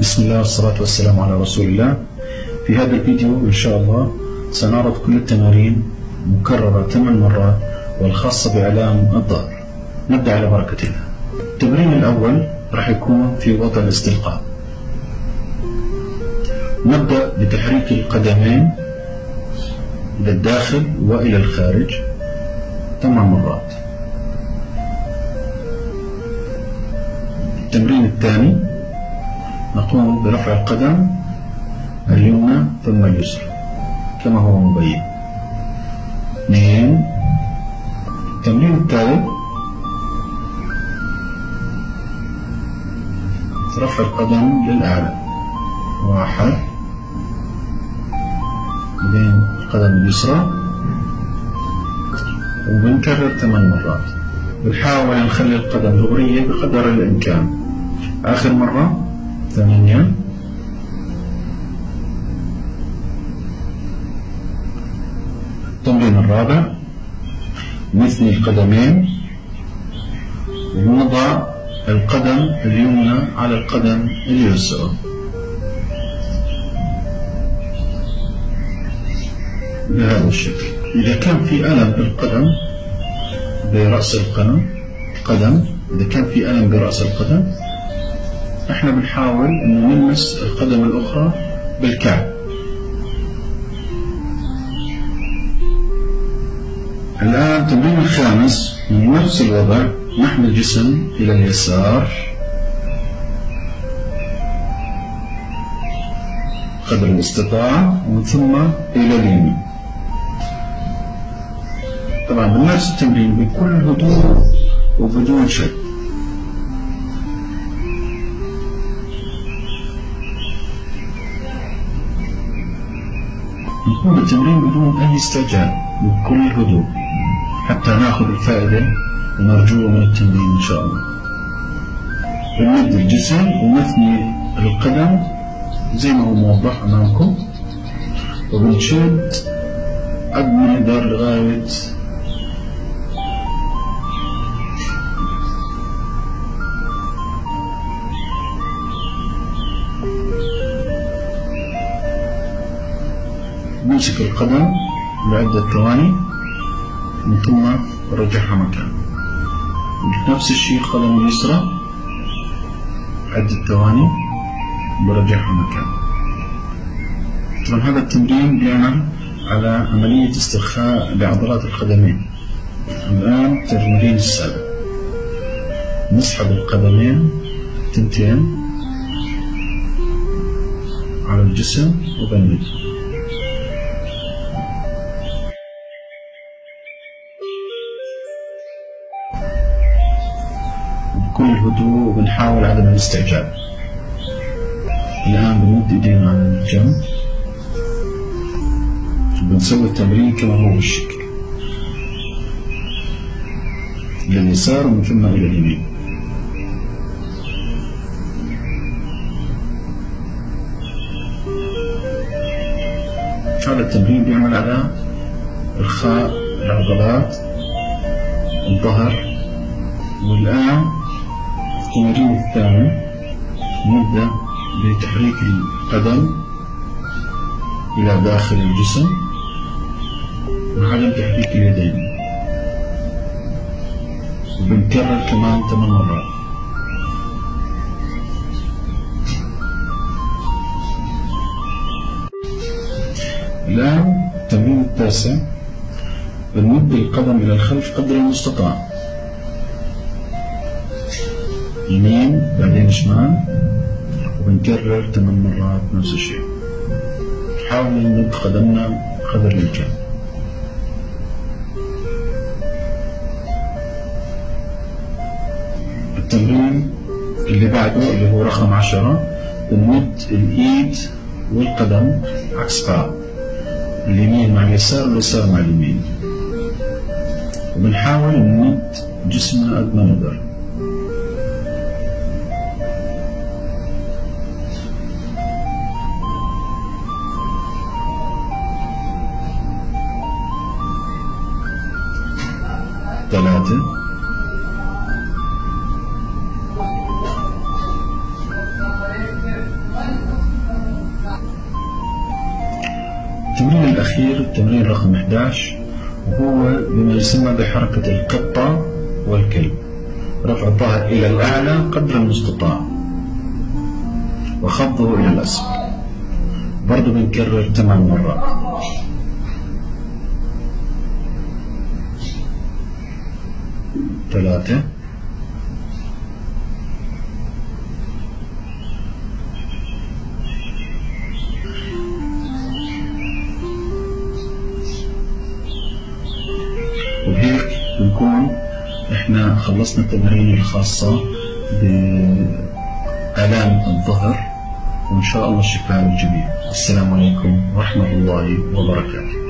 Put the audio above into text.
بسم الله والصلاة والسلام على رسول الله. في هذا الفيديو إن شاء الله سنعرض كل التمارين مكررة 8 مرات والخاصة بإعلام الظهر. نبدأ على بركة الله. التمرين الأول راح يكون في وضع الاستلقاء. نبدأ بتحريك القدمين إلى الداخل وإلى الخارج 8 مرات. التمرين الثاني نقوم برفع القدم اليمنى ثم اليسرى كما هو مبين. 2. التمرين الثالث رفع القدم للأعلى 1 بعدين القدم اليسرى وبنكرر 8 مرات. بنحاول نخلي القدم دغرية بقدر الإمكان. آخر مرة 8. التمرين الرابع نثني القدمين ونضع القدم اليمنى على القدم اليسرى. بهذا الشكل. إذا كان في ألم بالقدم برأس القدم إذا كان في ألم برأس القدم احنا بنحاول انه نلمس القدم الاخرى بالكعب. الان التمرين الخامس من نفس الوضع، نحمل الجسم الى اليسار قدر الاستطاعة ومن ثم الى اليمين. طبعا بنمارس التمرين بكل هدوء وبدون شد. نقوم بالتمرين بدون أي استعجال بكل هدوء حتى ناخذ الفائدة ونرجوه من التمرين إن شاء الله. بنمد الجسم ونثني القدم زي ما هو موضح أمامكم وبنشد قد ما نقدر لغاية نمسك القدم لعدة ثواني من ثم نرجعها مكان. نفس الشيء القدم اليسرى عدة ثواني برجعها مكان. طبعا هذا التمرين بيعمل على عملية استرخاء لعضلات القدمين. الآن التمرين السابع، نسحب القدمين تنتين على الجسم وبنمد بكل هدوء وبنحاول عدم الاستعجال. الآن بنمد ايدينا على الجنب بنسوي التمرين كما هو بالشكل إلى اليسار ومن ثم إلى اليمين. هذا التمرين بيعمل على إرخاء العضلات الظهر. والآن التمرين الثاني نبدأ بتحريك القدم إلى داخل الجسم وعدم تحريك اليدين وبنكرر كمان 8 مرات. الآن التمرين التاسع، بنمد القدم إلى الخلف قدر المستطاع، يمين بعدين شمال وبنكرر 8 مرات نفس الشيء. نحاول نمد قدمنا قدر الإمكان. التمرين اللي بعده اللي هو رقم 10، بنمد الإيد والقدم عكس بعض، اليمين مع اليسار واليسار مع اليمين، وبنحاول نمد جسمنا قد ما نقدر. ثلاثة، الأخير التمرين رقم 11، وهو بما يسمى بحركة القطة والكلب، رفع الظهر إلى الأعلى قدر المستطاع وخفضه إلى الأسفل. برضو بنكرر 8 مرات. ثلاثة، وبهيك بنكون احنا خلصنا التمارين الخاصة بآلام الظهر، وإن شاء الله الشفاء للجميع. السلام عليكم ورحمة الله وبركاته.